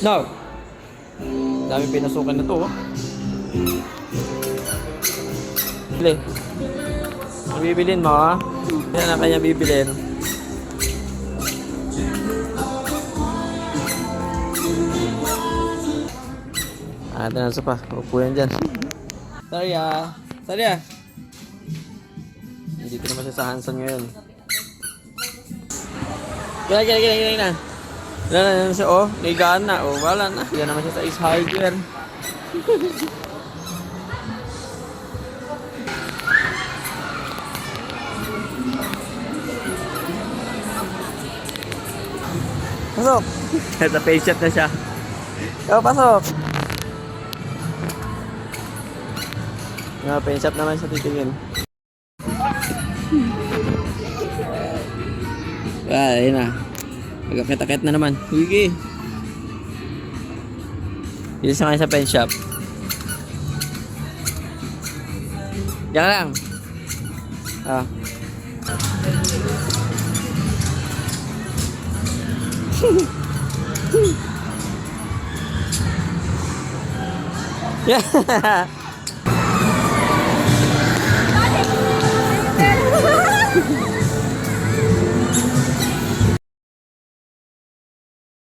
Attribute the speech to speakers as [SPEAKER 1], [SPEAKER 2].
[SPEAKER 1] No. Dami pinasukan na to, oh. Bili. Ang bibilin mo, ha? Yan ang kanya bibilin. Ito na sa pa. Upo yan dyan. Sarya. Sarya. Dito naman siya sa Hanson ngayon. Gila na. Wala na siya, oh. Ligaan na. Oh, wala na. Yan naman siya sa Ace Hardware. Pasok. Sa face shot na siya. Oh, pasok. Face shot naman siya titingin. Ayun na. Magkakit-akit na naman. Sige. Dito sa kanya sa pen shop. Diyan lang. Ah. Yeah.